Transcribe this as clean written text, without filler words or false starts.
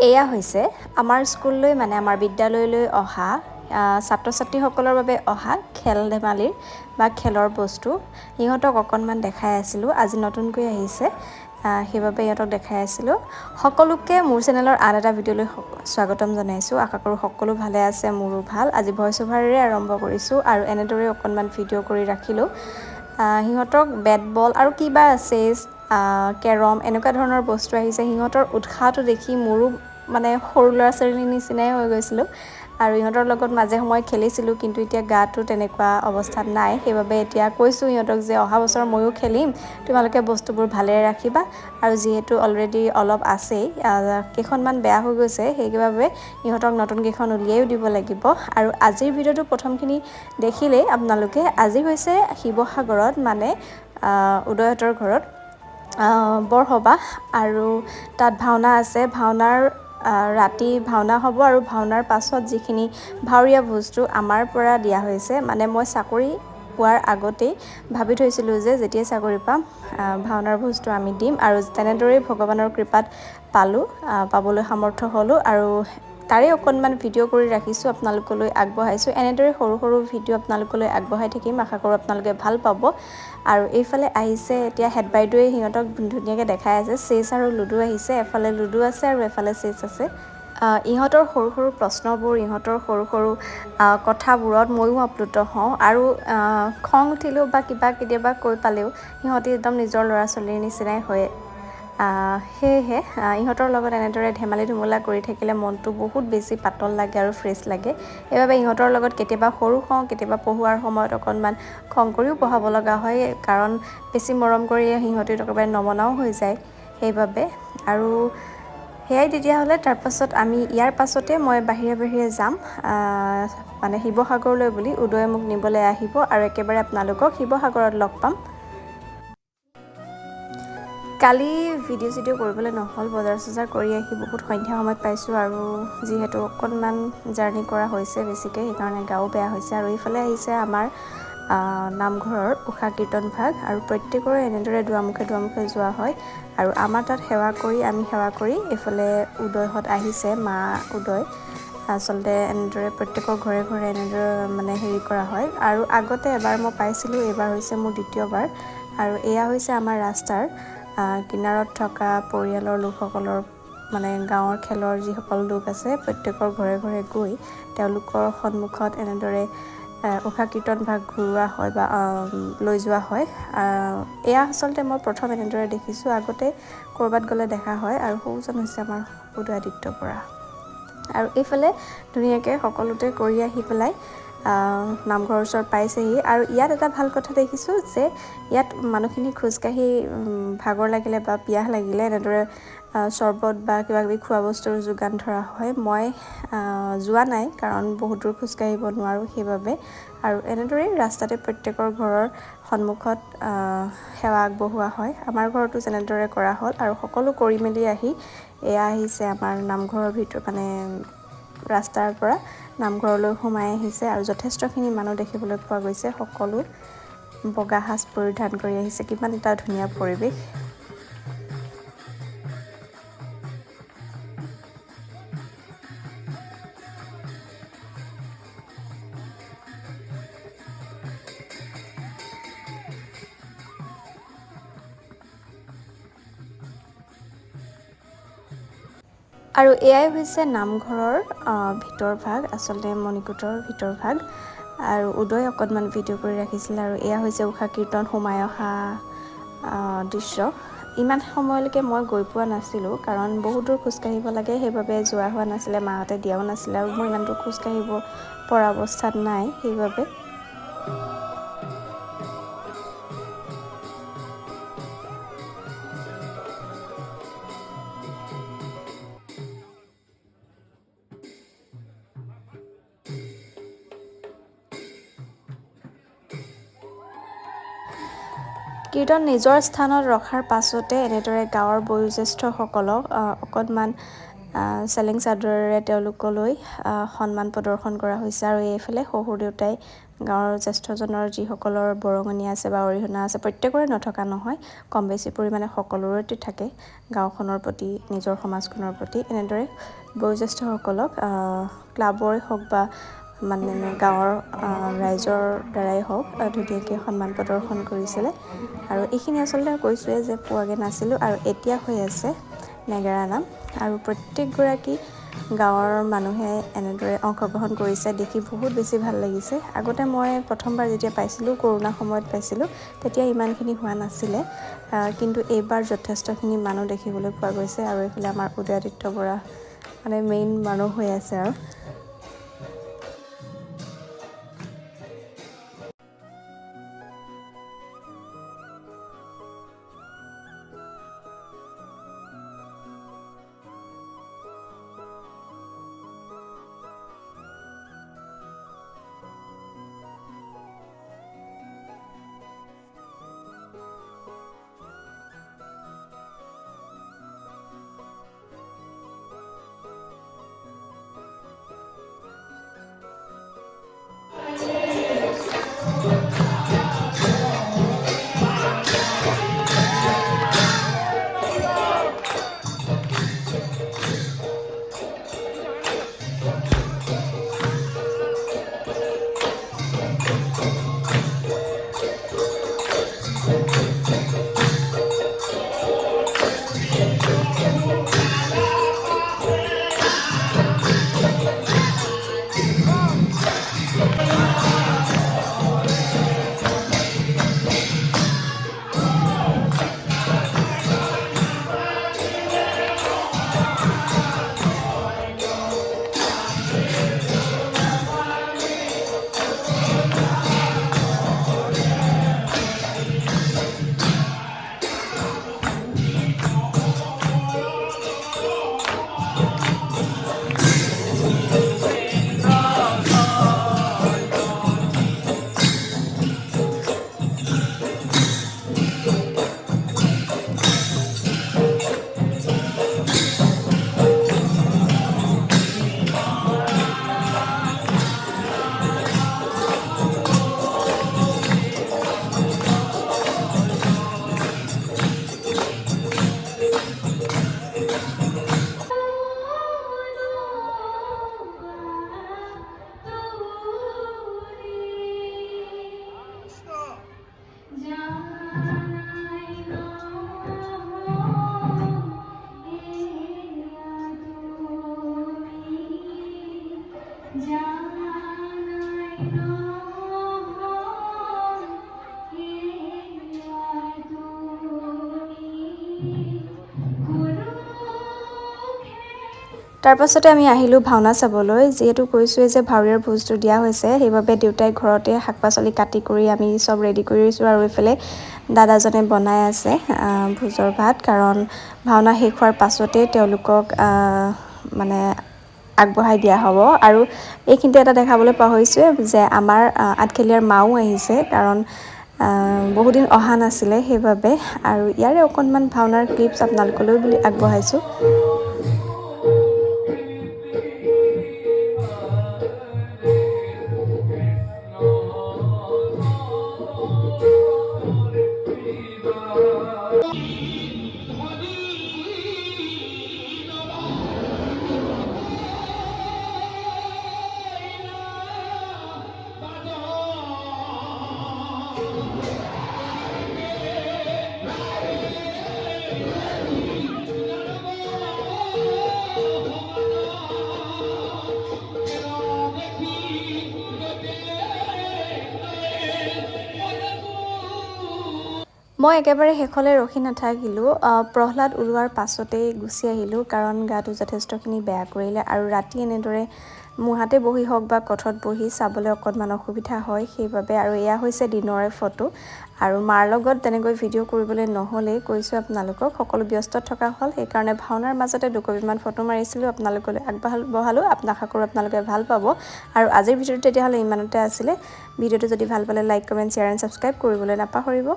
এয়া হৈছে আমাৰ স্কুললৈ মানে আমাৰ বিদ্যালয়লৈ অহা ছাত্ৰ ছাত্ৰীসকলৰ বাবে অহা খেল ধেমালিৰ বা খেলৰ বস্তু সিহঁতক অকণমান দেখাই আছিলোঁ আজি নতুনকৈ আহিছে সেইবাবে ইহঁতক দেখাই আছিলোঁ সকলোকে মোৰ চেনেলৰ আন এটা ভিডিঅ'লৈ স্বাগতম জনাইছোঁ আশা কৰোঁ সকলো ভালে আছে মোৰো ভাল আজি ভইচ অভাৰেৰে আৰম্ভ কৰিছোঁ আৰু এনেদৰে অকণমান ভিডিঅ' কৰি ৰাখিলোঁ সিহঁতক বেট বল আৰু কিবা চেছ কেৰম এনেকুৱা ধৰণৰ বস্তু আহিছে সিহঁতৰ উৎসাহটো দেখি মোৰো মানে সৰু ল'ৰা ছোৱালীৰ নিচিনাই হৈ গৈছিলোঁ আৰু ইহঁতৰ লগত মাজে সময়ে খেলিছিলোঁ কিন্তু এতিয়া গাটো তেনেকুৱা অৱস্থাত নাই সেইবাবে এতিয়া কৈছোঁ ইহঁতক যে অহা বছৰ ময়ো খেলিম তোমালোকে বস্তুবোৰ ভালেৰে ৰাখিবা আৰু যিহেতু অলৰেডি অলপ আছেই কেইখনমান বেয়া হৈ গৈছে সেইবাবে ইহঁতক নতুন কেইখন উলিয়াইও দিব লাগিব আৰু আজিৰ ভিডিঅ'টো প্ৰথমখিনি দেখিলেই আপোনালোকে আজি হৈছে শিৱসাগৰত মানে উদয়হঁতৰ ঘৰত বৰসবাহ আৰু তাত ভাওনা আছে ভাওনাৰ ৰাতি ভাওনা হ'ব আৰু ভাওনাৰ পাছত যিখিনি ভাৱৰীয়া বস্তু আমাৰ পৰা দিয়া হৈছে মানে মই চাকৰি পোৱাৰ আগতেই ভাবি থৈছিলোঁ যে যেতিয়াই চাকৰি পাম ভাওনাৰ বস্তু আমি দিম আৰু তেনেদৰেই ভগৱানৰ কৃপাত পাবলৈ সামৰ্থ্য হ'লোঁ আৰু তাৰে অকণমান ভিডিঅ' কৰি ৰাখিছোঁ আপোনালোকলৈ আগবঢ়াইছোঁ এনেদৰে সৰু সৰু ভিডিঅ' আপোনালোকলৈ আগবঢ়াই থাকিম আশা কৰোঁ আপোনালোকে ভাল পাব আৰু এইফালে আহিছে এতিয়া হেড বাইদেৱে সিহঁতক ধুনীয়াকৈ দেখাই আছে চেছ আৰু লুডু আহিছে এফালে লুডু আছে আৰু এফালে চেছ আছে ইহঁতৰ সৰু সৰু প্ৰশ্নবোৰ ইহঁতৰ সৰু সৰু কথাবোৰত ময়ো আপ্লুত হওঁ আৰু খং উঠিলেও বা কিবা কেতিয়াবা কৈ পালেও সিহঁতি একদম নিজৰ ল'ৰা ছোৱালীৰ নিচিনাই হয় সেয়েহে ইহঁতৰ লগত এনেদৰে ধেমালি ধুমুলা কৰি থাকিলে মনটো বহুত বেছি পাতল লাগে আৰু ফ্ৰেছ লাগে সেইবাবে ইহঁতৰ লগত কেতিয়াবা সৰু হওঁ কেতিয়াবা পঢ়োৱাৰ সময়ত অকণমান খং কৰিও পঢ়াব লগা হয় কাৰণ বেছি মৰম কৰি সিহঁতি একেবাৰে নমনাও হৈ যায় সেইবাবে আৰু সেয়াই তেতিয়াহ'লে তাৰপাছত আমি ইয়াৰ পাছতে মই বাহিৰে যাম মানে শিৱসাগৰলৈ বুলি উদয়ে মোক নিবলৈ আহিব আৰু একেবাৰে আপোনালোকক শিৱসাগৰত লগ পাম কালি ভিডিঅ' চিডিঅ' কৰিবলৈ নহ'ল বজাৰ চজাৰ কৰি আহি বহুত সন্ধ্যা সময়ত পাইছোঁ আৰু যিহেতু অকণমান জাৰ্ণি কৰা হৈছে বেছিকৈ সেইকাৰণে গাও বেয়া হৈছে আৰু এইফালে আহিছে আমাৰ নামঘৰৰ উষা কীৰ্তন ভাগ আৰু প্ৰত্যেকৰে এনেদৰে দুৱাৰমুখে যোৱা হয় আৰু আমাৰ তাত আমি সেৱা কৰি এইফালে উদয়হঁত আহিছে মা উদয় আচলতে এনেদৰে প্ৰত্যেকৰ ঘৰে ঘৰে এনেদৰে মানে হেৰি কৰা হয় আৰু আগতে এবাৰ মই পাইছিলোঁ এইবাৰ হৈছে মোৰ দ্বিতীয়বাৰ আৰু এয়া হৈছে আমাৰ ৰাস্তাৰ কিনাৰত থকা পৰিয়ালৰ লোকসকলৰ মানে গাঁৱৰ খেলৰ যিসকল লোক আছে প্ৰত্যেকৰ ঘৰে ঘৰে গৈ তেওঁলোকৰ সন্মুখত এনেদৰে উষা কীৰ্তন ভাগ ঘূৰোৱা হয় বা লৈ যোৱা হয় এয়া আচলতে মই প্ৰথম এনেদৰে দেখিছোঁ আগতে ক'ৰবাত গ'লে দেখা হয় আৰু সৌজন হৈছে আমাৰ উদয়াদিত্য বৰা আৰু এইফালে ধুনীয়াকৈ সকলোতে কৰি আহি পেলাই নামঘৰৰ ওচৰত পাইছেহি আৰু ইয়াত এটা ভাল কথা দেখিছোঁ যে ইয়াত মানুহখিনি খোজকাঢ়ি ভাগৰ লাগিলে বা পিয়াহ লাগিলে এনেদৰে চৰ্বত বা কিবাকিবি খোৱা বস্তুৰ যোগান ধৰা হয় মই যোৱা নাই কাৰণ বহুত দূৰ খোজকাঢ়িব নোৱাৰোঁ সেইবাবে আৰু এনেদৰেই ৰাস্তাতে প্ৰত্যেকৰ ঘৰৰ সন্মুখত সেৱা আগবঢ়োৱা হয় আমাৰ ঘৰতো যেনেদৰে কৰা হ'ল আৰু সকলো কৰি মেলি আহি এয়া আহিছে আমাৰ নামঘৰৰ ভিতৰত মানে ৰাস্তাৰ পৰা নামঘৰলৈ সোমাই আহিছে আৰু যথেষ্টখিনি মানুহ দেখিবলৈ পোৱা গৈছে সকলো বগা সাজ পৰিধান কৰি আহিছে কিমান এটা ধুনীয়া পৰিৱেশ আৰু এয়াই হৈছে নামঘৰৰ ভিতৰ ভাগ আচলতে মণিকূটৰ ভিতৰ ভাগ আৰু উদয় অকণমান ভিডিঅ' কৰি ৰাখিছিলে আৰু এয়া হৈছে উষা কীৰ্তন সোমাই অহা দৃশ্য ইমান সময়লৈকে মই গৈ পোৱা নাছিলোঁ কাৰণ বহুত দূৰ খোজকাঢ়িব লাগে সেইবাবে যোৱা হোৱা নাছিলে মাহঁতে দিয়াও নাছিলে আৰু মই ইমান দূৰ খোজকাঢ়িব পৰা অৱস্থাত নাই সেইবাবে কীৰ্তন নিজৰ স্থানত ৰখাৰ পাছতে এনেদৰে গাঁৱৰ বয়োজ্যেষ্ঠসকলক অকণমান চেলেং চাদৰেৰে তেওঁলোকলৈ সন্মান প্ৰদৰ্শন কৰা হৈছে আৰু এইফালে শহুৰ দেউতাই গাঁৱৰ জ্যেষ্ঠজনৰ যিসকলৰ বৰঙণি আছে বা অৰিহণা আছে প্ৰত্যেকৰে নথকা নহয়, কম বেছি পৰিমাণে সকলোৰেতে থাকে গাঁওখনৰ প্ৰতি, নিজৰ সমাজখনৰ প্ৰতি। এনেদৰে বয়োজ্যেষ্ঠসকলক ক্লাবৰে হওক বা মানে গাঁৱৰ ৰাইজৰ দ্বাৰাই হওক ধুনীয়াকৈ সন্মান প্ৰদৰ্শন কৰিছিলে। আৰু এইখিনি আচলতে কৈছোঁৱে যে পোৱাগৈ নাছিলোঁ, আৰু এতিয়া হৈ আছে নেগেৰা নাম, আৰু প্ৰত্যেকগৰাকী গাঁৱৰ মানুহে এনেদৰে অংশগ্ৰহণ কৰিছে দেখি বহুত বেছি ভাল লাগিছে। আগতে মই প্ৰথমবাৰ যেতিয়া পাইছিলোঁ, কৰোণা সময়ত পাইছিলোঁ, তেতিয়া ইমানখিনি হোৱা নাছিলে, কিন্তু এইবাৰ যথেষ্টখিনি মানুহ দেখিবলৈ পোৱা গৈছে। আৰু এইফালে আমাৰ উদয়াদিত্য বৰা মানে মেইন মানুহ হৈ আছে আৰু। তাৰপাছতে আমি আহিলোঁ ভাওনা চাবলৈ। যিহেতু কৈছোঁৱে যে ভাৱৰীয়াৰ ভোজটো দিয়া হৈছে, সেইবাবে দেউতাই ঘৰতে শাক পাচলি কাটি কৰি আমি চব ৰেডি কৰি দিছোঁ, আৰু এইফালে দাদাজনে বনাই আছে ভোজৰ ভাত, কাৰণ ভাওনা শেষ হোৱাৰ পাছতেই তেওঁলোকক মানে আগবঢ়াই দিয়া হ'ব। আৰু এইখিনিতে এটা দেখাবলৈ পাহৰিছোঁ যে আমাৰ আঠখেলীয়াৰ মাও আহিছে, কাৰণ বহুদিন অহা নাছিলে সেইবাবে। আৰু ইয়াৰে অকণমান ভাওনাৰ ক্লিপছ আপোনালোকলৈ বুলি আগবঢ়াইছোঁ। মই একেবাৰে শেষলৈ ৰখি নাথাকিলোঁ, প্ৰহ্লাদ ওলোৱাৰ পাছতেই গুচি আহিলোঁ, কাৰণ গাটো যথেষ্টখিনি বেয়া কৰিলে। আৰু ৰাতি এনেদৰে মুহাতে বহি হওক বা কঠত বহি চাবলৈ অকণমান অসুবিধা হয়, সেইবাবে। আৰু এয়া হৈছে দিনৰে ফটো, আৰু মাৰ লগত তেনেকৈ ভিডিঅ' কৰিবলৈ নহ'লেই, কৈছোঁ আপোনালোকক সকলো ব্যস্ত থকা হ'ল, সেইকাৰণে ভাওনাৰ মাজতে দুকপিমান ফটো মাৰিছিলোঁ, আপোনালোকলৈ আগবঢ়ালোঁ। আশা কৰোঁ আপোনালোকে ভাল পাব। আৰু আজিৰ ভিডিঅ'টো তেতিয়াহ'লে ইমানতে আছিলে। ভিডিঅ'টো যদি ভাল পালে like, comment, share and subscribe কৰিবলৈ নাপাহৰিব।